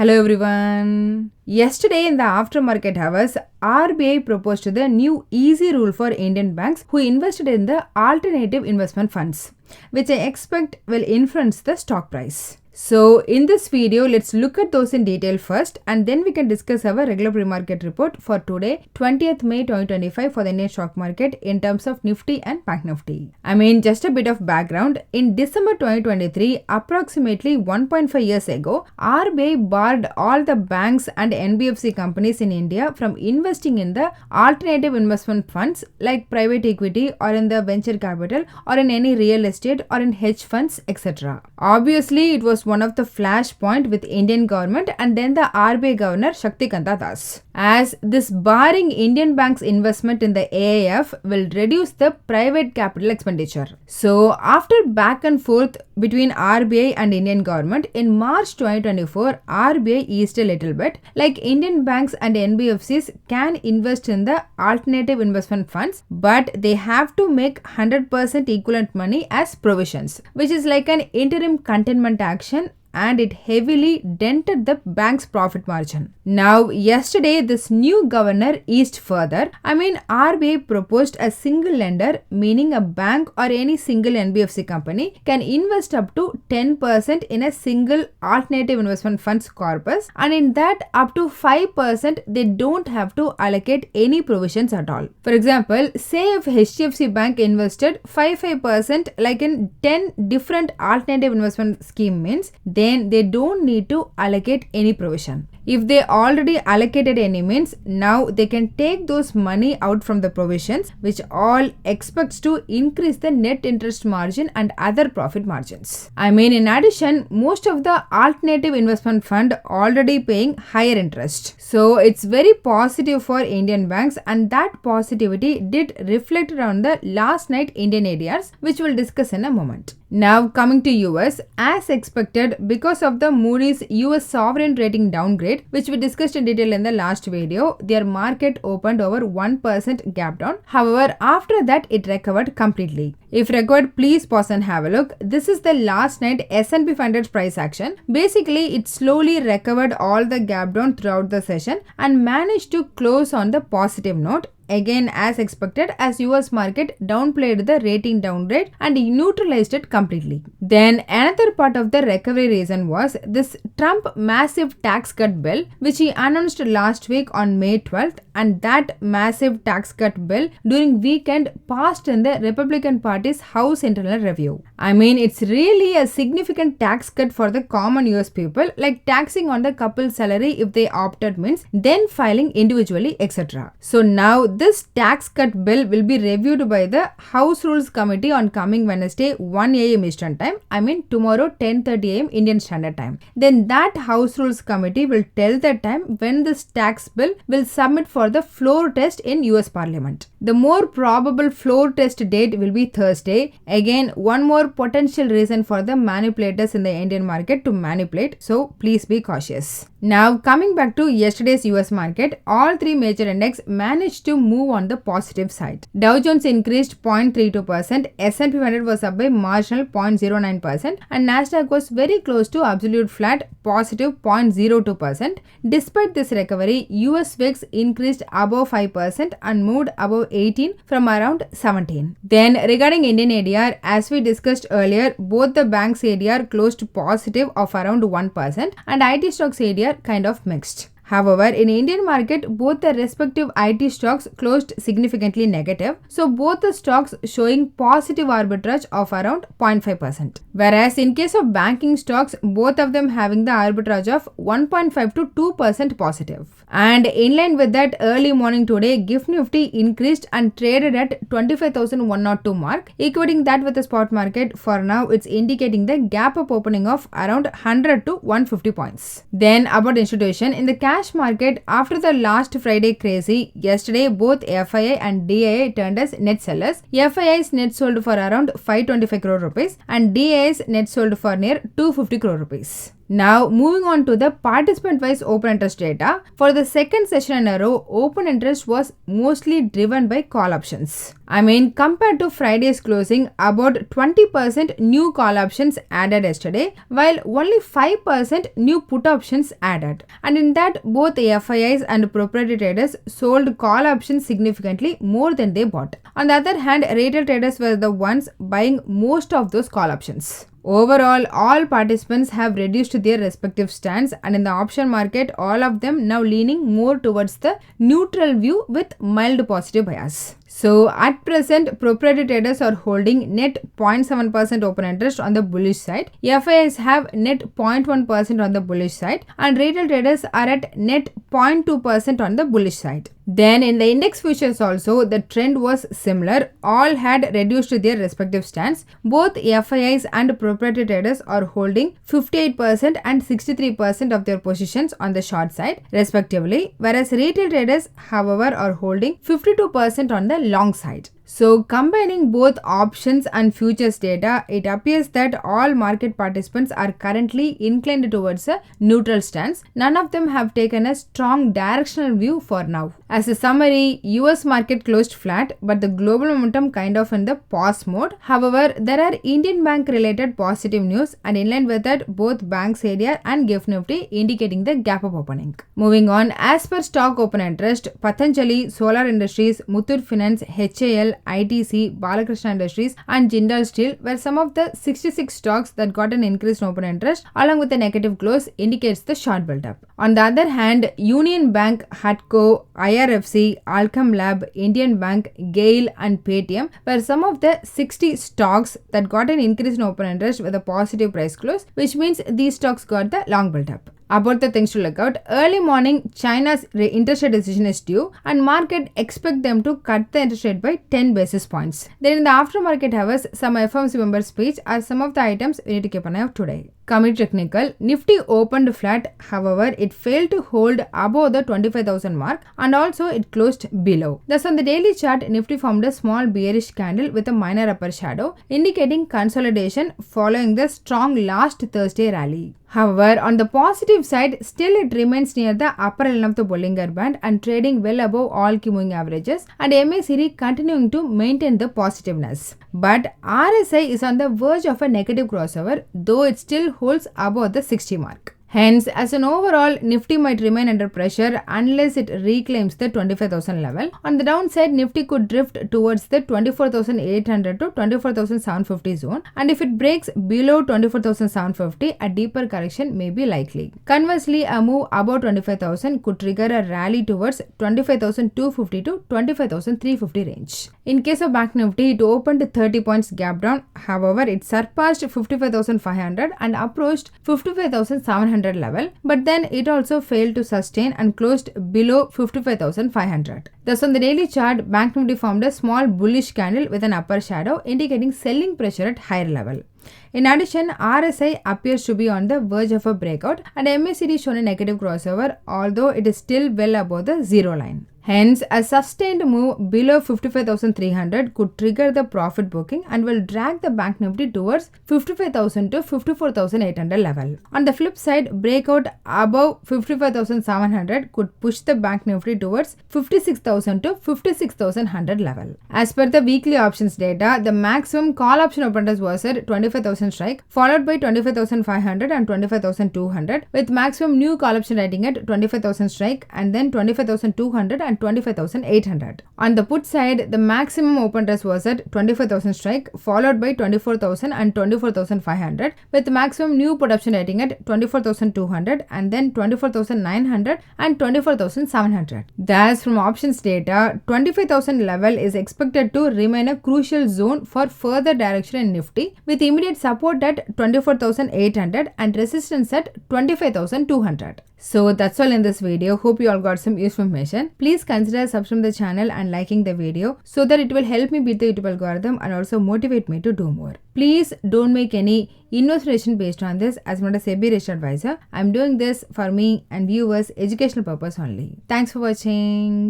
Hello everyone. Yesterday in the aftermarket hours, RBI proposed the new easy rule for Indian banks who invested in the alternative investment funds, which I expect will influence the stock price. So in this video, let's look at those in detail first and then we can discuss our regular pre-market report for today, 20th May 2025 for the Indian stock market in terms of Nifty and Bank Nifty. Just a bit of background. In December 2023, approximately 1.5 years ago, RBI barred all the banks and NBFC companies in India from investing in the alternative investment funds like private equity or in the venture capital or in any real estate or in hedge funds, etc. Obviously, it was one of the flashpoint with Indian government and then the RBI governor Shaktikanta Das, as this barring Indian banks investment in the AIF will reduce the private capital expenditure. So after back and forth between RBI and Indian government, in March 2024 RBI eased a little bit, like Indian banks and NBFCs can invest in the alternative investment funds, but they have to make 100% equivalent money as provisions, which is like an interim containment action, and it heavily dented the bank's profit margin. Now, yesterday, this new governor eased further. RBI proposed a single lender, meaning a bank or any single NBFC company, can invest up to 10% in a single alternative investment funds corpus, and in that, up to 5%, they don't have to allocate any provisions at all. For example, say if HDFC Bank invested 5% like in 10 different alternative investment scheme means, then they don't need to allocate any provision. If they already allocated any means, now they can take those money out from the provisions, which all expects to increase the net interest margin and other profit margins. In addition, most of the alternative investment fund already paying higher interest. So it's very positive for Indian banks, and that positivity did reflect on the last night Indian ADRs, which we'll discuss in a moment. Now coming to US, as expected because of the Moody's US sovereign rating downgrade, which we discussed in detail in the last video, their market opened over 1% gap down. However, after that it recovered completely. If required, please pause and have a look. This is the last night S&P 500 price action. Basically, it slowly recovered all the gap down throughout the session and managed to close on the positive note. Again, as expected, as US market downplayed the rating downgrade and neutralized it completely. Then another part of the recovery reason was this Trump massive tax cut bill, which he announced last week on May 12th, and that massive tax cut bill during weekend passed in the Republican Party's House Internal Review. It's really a significant tax cut for the common US people, like taxing on the couple's salary if they opted means, then filing individually, etc. So now this tax cut bill will be reviewed by the House Rules Committee on coming Wednesday 1 AM Eastern Time. Tomorrow 10:30 AM Indian Standard Time. Then that House Rules Committee will tell the time when this tax bill will submit for the floor test in US Parliament. The more probable floor test date will be Thursday. Again, one more potential reason for the manipulators in the Indian market to manipulate. So please be cautious. Now coming back to yesterday's US market, all three major index managed to move on the positive side. Dow Jones increased 0.32%, S&P 500 was up by marginal 0.09%, and Nasdaq was very close to absolute flat, positive 0.02%. Despite this recovery, US VIX increased above 5% and moved above 18 from around 17. Then regarding Indian ADR, as we discussed earlier, both the banks ADR closed positive of around 1% and IT stocks ADR kind of mixed. However, in Indian market, both the respective IT stocks closed significantly negative. So both the stocks showing positive arbitrage of around 0.5%. Whereas in case of banking stocks, both of them having the arbitrage of 1.5 to 2% positive. And in line with that, early morning today, GIFT Nifty increased and traded at 25,102 mark, equating that with the spot market. For now, it's indicating the gap up opening of around 100 to 150 points. Then about institution, in the cash market, after the last Friday crazy, yesterday both FII and DII turned as net sellers. FII's net sold for around 525 crore rupees and DII's net sold for near 250 crore rupees. Now moving on to the participant-wise open interest data. For the second session in a row, open interest was mostly driven by call options. Compared to Friday's closing, about 20% new call options added yesterday, while only 5% new put options added. And in that, both FIIs and proprietary traders sold call options significantly more than they bought. On the other hand, retail traders were the ones buying most of those call options. Overall, all participants have reduced their respective stands, and in the option market, all of them now leaning more towards the neutral view with mild positive bias. So at present, proprietary traders are holding net 0.7% open interest on the bullish side. FIIs have net 0.1% on the bullish side, and retail traders are at net 0.2% on the bullish side. Then in the index futures also, the trend was similar. All had reduced their respective stands. Both FIIs and proprietary traders are holding 58% and 63% of their positions on the short side respectively, whereas retail traders, however, are holding 52% on the long side. So combining both options and futures data, it appears that all market participants are currently inclined towards a neutral stance. None of them have taken a strong directional view for now. As a summary, US market closed flat, but the global momentum kind of in the pause mode. However, there are Indian bank related positive news, and in line with that, both banks area and GIFT Nifty indicating the gap up opening. Moving on, as per stock open interest, Patanjali, Solar Industries, Muthoot Finance, HAL, ITC, Balakrishna Industries and Jindal Steel were some of the 66 stocks that got an increased open interest along with a negative close indicates the short build-up. On the other hand, Union Bank, Hatco, IRFC, Alchem Lab, Indian Bank, GAIL and Paytm were some of the 60 stocks that got an increase in open interest with a positive price close, which means these stocks got the long build-up. About the things to look out, early morning China's interest rate decision is due and market expect them to cut the interest rate by 10 basis points. Then in the aftermarket hours, some FOMC member speech are some of the items we need to keep an eye out today. Coming technical, Nifty opened flat, however, it failed to hold above the 25,000 mark and also it closed below. Thus on the daily chart, Nifty formed a small bearish candle with a minor upper shadow indicating consolidation following the strong last Thursday rally. However, on the positive side, still it remains near the upper end of the Bollinger Band and trading well above all key moving averages, and MACD continuing to maintain the positiveness. But RSI is on the verge of a negative crossover, though it still holds above the 60 mark. Hence, as an overall, Nifty might remain under pressure unless it reclaims the 25,000 level. On the downside, Nifty could drift towards the 24,800 to 24,750 zone, and if it breaks below 24,750, a deeper correction may be likely. Conversely, a move above 25,000 could trigger a rally towards 25,250 to 25,350 range. In case of Bank Nifty, it opened 30 points gap down. However, it surpassed 55,500 and approached 55,700 level, but then it also failed to sustain and closed below 55,500. Thus on the daily chart, Bank Nifty formed a small bullish candle with an upper shadow indicating selling pressure at higher level. In addition, RSI appears to be on the verge of a breakout and MACD shown a negative crossover, although it is still well above the zero line. Hence, a sustained move below 55,300 could trigger the profit booking and will drag the Bank Nifty towards 55,000 to 54,800 level. On the flip side, breakout above 55,700 could push the Bank Nifty towards 56,000 to 56,100 level. As per the weekly options data, the maximum call option open interest was at 25,000 strike, followed by 25,500 and 25,200, with maximum new call option writing at 25,000 strike and then 25,200 and 25,800. On the put side, the maximum open interest was at 25,000 strike, followed by 24,000 and 24,500, with maximum new put option rating at 24,200 and then 24,900 and 24,700. Thus, from options data, 25,000 level is expected to remain a crucial zone for further direction in Nifty, with immediate support at 24,800 and resistance at 25,200. So that's all in this video. Hope you all got some useful information. Please consider subscribing to the channel and liking the video so that it will help me beat the YouTube algorithm and also motivate me to do more. Please don't make any investment based on this, as I'm not a SEBI registered advisor. I'm doing this for me and viewers educational purpose only. Thanks for watching.